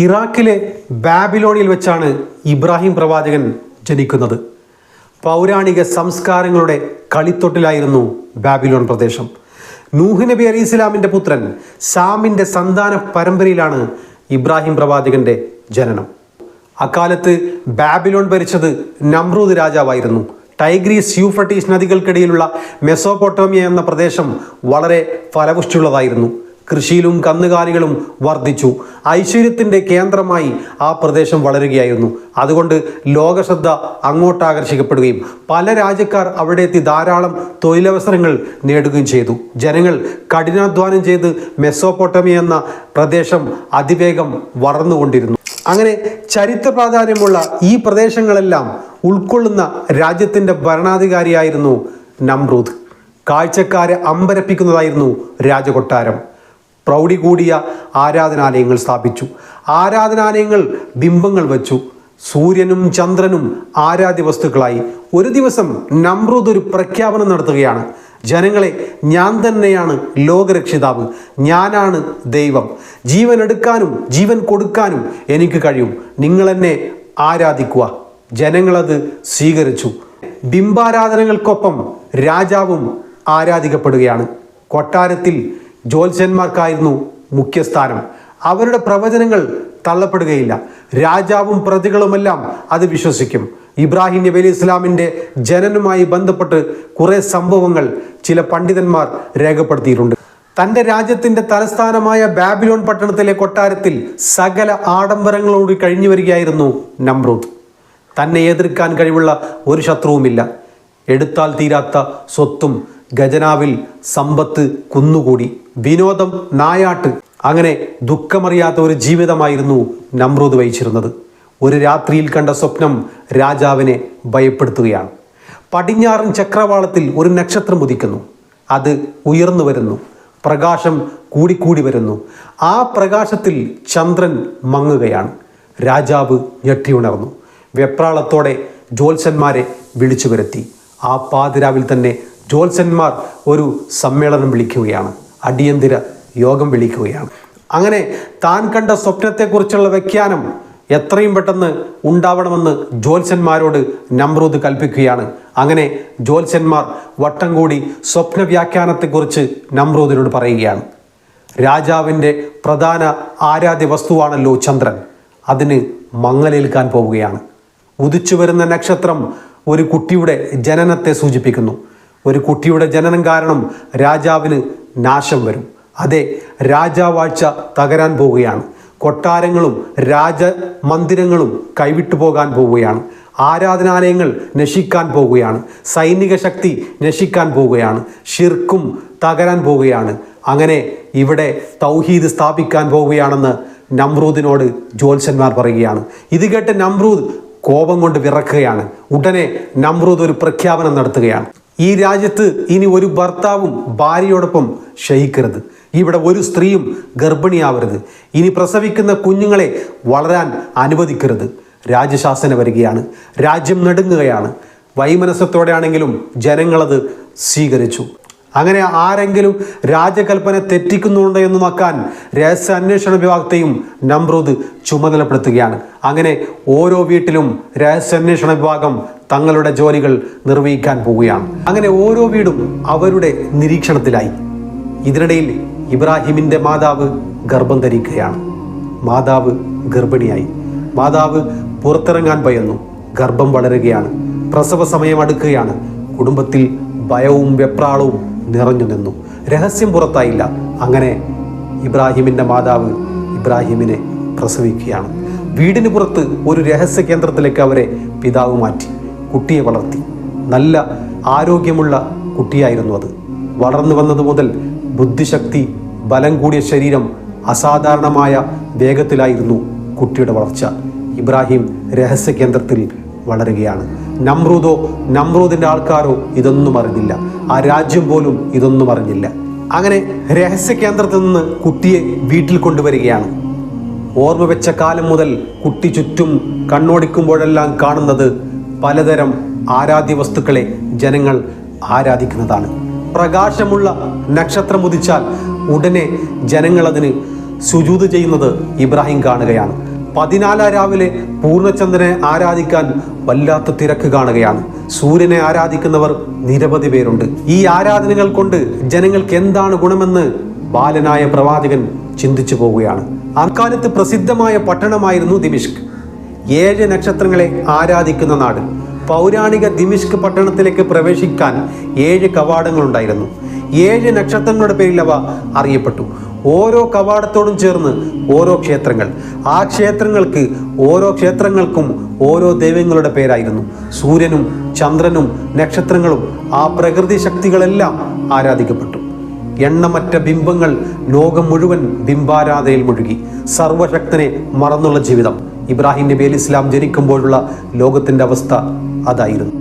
ഇറാഖിലെ ബാബിലോണിൽ വെച്ചാണ് ഇബ്രാഹിം പ്രവാചകൻ ജനിക്കുന്നത്. പൗരാണിക സംസ്കാരങ്ങളുടെ കളിത്തൊട്ടിലായിരുന്നു ബാബിലോൺ പ്രദേശം. നൂഹ് നബി അലൈഹി ഇസ്ലാമിൻ്റെ പുത്രൻ സാമിൻ്റെ സന്താന പരമ്പരയിലാണ് ഇബ്രാഹിം പ്രവാചകന്റെ ജനനം. അക്കാലത്ത് ബാബിലോൺ ഭരിച്ചത് നമ്രൂദ് രാജാവായിരുന്നു. ടൈഗ്രീസ് യൂഫ്രട്ടീസ് നദികൾക്കിടയിലുള്ള മെസോപ്പൊട്ടേമിയ എന്ന പ്രദേശം വളരെ ഫലപുഷ്ടിയുള്ളതായിരുന്നു. കൃഷിയിലും കന്നുകാലികളും വർദ്ധിച്ചു. ഐശ്വര്യത്തിൻ്റെ കേന്ദ്രമായി ആ പ്രദേശം വളരുകയായിരുന്നു. അതുകൊണ്ട് ലോകശ്രദ്ധ അങ്ങോട്ട് ആകർഷിക്കപ്പെടുകയും പല രാജ്യക്കാർ അവിടെ എത്തി ധാരാളം തൊഴിലവസരങ്ങൾ നേടുകയും ചെയ്തു. ജനങ്ങൾ കഠിനാധ്വാനം ചെയ്ത് മെസോപ്പൊട്ടേമിയ എന്ന പ്രദേശം അതിവേഗം വളർന്നുകൊണ്ടിരുന്നു. അങ്ങനെ ചരിത്ര പ്രാധാന്യമുള്ള ഈ പ്രദേശങ്ങളെല്ലാം ഉൾക്കൊള്ളുന്ന രാജ്യത്തിൻ്റെ ഭരണാധികാരിയായിരുന്നു നമ്രൂദ്. കാഴ്ചക്കാരെ അമ്പരപ്പിക്കുന്നതായിരുന്നു രാജകൊട്ടാരം. പ്രൗഢി കൂടിയ ആരാധനാലയങ്ങൾ സ്ഥാപിച്ചു. ആരാധനാലയങ്ങൾ ബിംബങ്ങൾ വച്ചു. സൂര്യനും ചന്ദ്രനും ആരാധ്യ വസ്തുക്കളായി. ഒരു ദിവസം നമ്രൂദ് ഒരു പ്രഖ്യാപനം നടത്തുകയാണ്. ജനങ്ങളെ, ഞാൻ തന്നെയാണ് ലോകരക്ഷിതാവ്, ഞാനാണ് ദൈവം. ജീവൻ എടുക്കാനും ജീവൻ കൊടുക്കാനും എനിക്ക് കഴിയും. നിങ്ങളെന്നെ ആരാധിക്കുക. ജനങ്ങളത് സ്വീകരിച്ചു. ബിംബാരാധനകൾക്കൊപ്പം രാജാവും ആരാധിക്കപ്പെടുകയാണ്. കൊട്ടാരത്തിൽ ജ്യോത്സ്യന്മാർക്കായിരുന്നു മുഖ്യസ്ഥാനം. അവരുടെ പ്രവചനങ്ങൾ തള്ളപ്പെടുകയില്ല. രാജാവും പ്രജകളുമെല്ലാം അത് വിശ്വസിക്കും. ഇബ്രാഹിം നബി അലൈഹി ഇസ്ലാമിൻ്റെ ജനനവുമായി ബന്ധപ്പെട്ട് കുറേ സംഭവങ്ങൾ ചില പണ്ഡിതന്മാർ രേഖപ്പെടുത്തിയിട്ടുണ്ട്. തൻ്റെ രാജ്യത്തിൻ്റെ തലസ്ഥാനമായ ബാബിലോൺ പട്ടണത്തിലെ കൊട്ടാരത്തിൽ സകല ആഡംബരങ്ങളോട് കഴിഞ്ഞു വരികയായിരുന്നു നമ്രൂദ്. തന്നെ എതിർക്കാൻ കഴിവുള്ള ഒരു ശത്രുവുമില്ല. എടുത്താൽ തീരാത്ത സ്വത്തും ഖജനാവിൽ സമ്പത്ത് കുന്നുകൂടി. വിനോദം, നായാട്ട്, അങ്ങനെ ദുഃഖമറിയാത്ത ഒരു ജീവിതമായിരുന്നു നമ്രൂദ് വഹിച്ചിരുന്നത്. ഒരു രാത്രിയിൽ കണ്ട സ്വപ്നം രാജാവിനെ ഭയപ്പെടുത്തുകയാണ്. പടിഞ്ഞാറൻ ചക്രവാളത്തിൽ ഒരു നക്ഷത്രം ഉദിക്കുന്നു. അത് ഉയർന്നു വരുന്നു. പ്രകാശം കൂടിക്കൂടി വരുന്നു. ആ പ്രകാശത്തിൽ ചന്ദ്രൻ മങ്ങുകയാണ്. രാജാവ് ഞെട്ടിയുണർന്നു. വെപ്രാളത്തോടെ ജ്യോത്സ്യന്മാരെ വിളിച്ചു വരുത്തി. ആ പാതിരാവിൽ തന്നെ ജ്യോത്സ്യന്മാർ ഒരു സമ്മേളനം വിളിക്കുകയാണ്. അടിയന്തര യോഗം വിളിക്കുകയാണ്. അങ്ങനെ താൻ കണ്ട സ്വപ്നത്തെക്കുറിച്ചുള്ള വ്യാഖ്യാനം എത്രയും പെട്ടെന്ന് ഉണ്ടാവണമെന്ന് ജ്യോത്സ്യന്മാരോട് നമ്രൂദ് കൽപ്പിക്കുകയാണ്. അങ്ങനെ ജ്യോത്സ്യന്മാർ വട്ടം കൂടി സ്വപ്ന വ്യാഖ്യാനത്തെക്കുറിച്ച് നമ്രൂദിനോട് പറയുകയാണ്. രാജാവിൻ്റെ പ്രധാന ആരാധ്യ വസ്തുവാണല്ലോ ചന്ദ്രൻ. അതിന് മങ്ങലേൽക്കാൻ പോവുകയാണ്. ഉദിച്ചു വരുന്ന നക്ഷത്രം ഒരു കുട്ടിയുടെ ജനനത്തെ സൂചിപ്പിക്കുന്നു. ഒരു കുട്ടിയുടെ ജനനം കാരണം രാജാവിന് നാശം വരും. അതെ, രാജാവാഴ്ച തകരാൻ പോവുകയാണ്. കൊട്ടാരങ്ങളും രാജമന്ദിരങ്ങളും കൈവിട്ടു പോകാൻ പോവുകയാണ്. ആരാധനാലയങ്ങൾ നശിക്കാൻ പോവുകയാണ്. സൈനിക ശക്തി നശിക്കാൻ പോവുകയാണ്. ഷിർക്കും തകരാൻ പോവുകയാണ്. അങ്ങനെ ഇവിടെ തൗഹീദ് സ്ഥാപിക്കാൻ പോവുകയാണെന്ന് നമ്രൂദിനോട് ജ്യോത്സ്യന്മാർ പറയുകയാണ്. ഇത് കേട്ട് നമ്രൂദ് കോപം കൊണ്ട് വിറക്കുകയാണ്. ഉടനെ നമ്രൂദ് ഒരു പ്രഖ്യാപനം നടത്തുകയാണ്. ഈ രാജ്യത്ത് ഇനി ഒരു ഭർത്താവും ഭാര്യയോടൊപ്പം ശയിക്കരുത്. ഇവിടെ ഒരു സ്ത്രീയും ഗർഭിണിയാവരുത്. ഇനി പ്രസവിക്കുന്ന കുഞ്ഞുങ്ങളെ വളരാൻ അനുവദിക്കരുത്. രാജശാസന വരികയാണ്. രാജ്യം നടുങ്ങുകയാണ്. വൈമനസ്യത്തോടെയാണെങ്കിലും ജനങ്ങളത് സ്വീകരിച്ചു. അങ്ങനെ ആരെങ്കിലും രാജകൽപ്പന തെറ്റിക്കുന്നുണ്ടോ എന്ന് നോക്കാൻ രഹസ്യാന്വേഷണ വിഭാഗത്തെയും നമ്രൂദ് ചുമതലപ്പെടുത്തുകയാണ്. അങ്ങനെ ഓരോ വീട്ടിലും രഹസ്യാന്വേഷണ വിഭാഗം തങ്ങളുടെ ജോലികൾ നിർവഹിക്കാൻ പോവുകയാണ്. അങ്ങനെ ഓരോ വീടും അവരുടെ നിരീക്ഷണത്തിലായി. ഇതിനിടയിൽ ഇബ്രാഹിമിൻ്റെ മാതാവ് ഗർഭം ധരിക്കുകയാണ്. മാതാവ് ഗർഭിണിയായി. മാതാവ് പുറത്തിറങ്ങാൻ ഭയന്നു. ഗർഭം വളരുകയാണ്. പ്രസവ സമയം അടുക്കുകയാണ്. കുടുംബത്തിൽ ഭയവും വെപ്രാളവും നിറഞ്ഞു നിന്നു. രഹസ്യം പുറത്തായില്ല. അങ്ങനെ ഇബ്രാഹിമിൻ്റെ മാതാവ് ഇബ്രാഹിമിനെ പ്രസവിക്കുകയാണ്. വീടിന് പുറത്ത് ഒരു രഹസ്യ കേന്ദ്രത്തിലേക്ക് അവരെ പിതാവ് മാറ്റി. കുട്ടിയെ വളർത്തി. നല്ല ആരോഗ്യമുള്ള കുട്ടിയായിരുന്നു അത്. വളർന്നു വന്നത് മുതൽ ബുദ്ധിശക്തി, ബലം കൂടിയ ശരീരം, അസാധാരണമായ വേഗത്തിലായിരുന്നു കുട്ടിയുടെ വളർച്ച. ഇബ്രാഹിം രഹസ്യ കേന്ദ്രത്തിൽ വളരുകയാണ്. നമ്രൂദോ നമ്രൂദിൻ്റെ ആൾക്കാരോ ഇതൊന്നും അറിഞ്ഞില്ല. ആ രാജ്യം പോലും ഇതൊന്നും അറിഞ്ഞില്ല. അങ്ങനെ രഹസ്യ കേന്ദ്രത്തിൽ നിന്ന് കുട്ടിയെ വീട്ടിൽ കൊണ്ടുവരികയാണ്. ഓർമ്മ വെച്ച കാലം മുതൽ കുട്ടി ചുറ്റും കണ്ണോടിക്കുമ്പോഴെല്ലാം കാണുന്നത് പലതരം ആരാധ്യ വസ്തുക്കളെ ജനങ്ങൾ ആരാധിക്കുന്നതാണ്. പ്രകാശമുള്ള നക്ഷത്രം ഉദിച്ചാൽ ഉടനെ ജനങ്ങൾ അതിന് സുജൂദ് ചെയ്യുന്നത് ഇബ്രാഹിം കാണുകയാണ്. 14 രാവിലെ പൂർണ്ണചന്ദ്രനെ ആരാധിക്കാൻ വല്ലാത്ത തിരക്ക് കാണുകയാണ്. സൂര്യനെ ആരാധിക്കുന്നവർ നിരവധി പേരുണ്ട്. ഈ ആരാധനകൾ കൊണ്ട് ജനങ്ങൾക്ക് എന്താണ് ഗുണമെന്ന് ബാലനായ പ്രവാചകൻ ചിന്തിച്ചു പോവുകയാണ്. അക്കാലത്ത് പ്രസിദ്ധമായ പട്ടണമായിരുന്നു ദിമിഷ്ക്. 7 നക്ഷത്രങ്ങളെ ആരാധിക്കുന്ന നാട്. പൗരാണിക ദിമിഷ്ക് പട്ടണത്തിലേക്ക് പ്രവേശിക്കാൻ 7 കവാടങ്ങളുണ്ടായിരുന്നു. 7 നക്ഷത്രങ്ങളുടെ പേരിൽ അവ അറിയപ്പെട്ടു. ഓരോ കവാടത്തോടും ചേർന്ന് ഓരോ ക്ഷേത്രങ്ങൾ. ആ ഓരോ ക്ഷേത്രങ്ങൾക്കും ഓരോ ദൈവങ്ങളുടെ പേരായിരുന്നു. സൂര്യനും ചന്ദ്രനും നക്ഷത്രങ്ങളും ആ പ്രകൃതി ശക്തികളെല്ലാം ആരാധിക്കപ്പെട്ടു. എണ്ണമറ്റ ബിംബങ്ങൾ ലോകം മുഴുവൻ ബിംബാരാധനയിൽ മുഴുകി. സർവശക്തനെ മറന്നുള്ള ജീവിതം. ഇബ്രാഹിം നബി അലൈഹിസ്സലാം ജനിക്കുമ്പോഴുള്ള ലോകത്തിൻ്റെ അവസ്ഥ അതായിരുന്നു.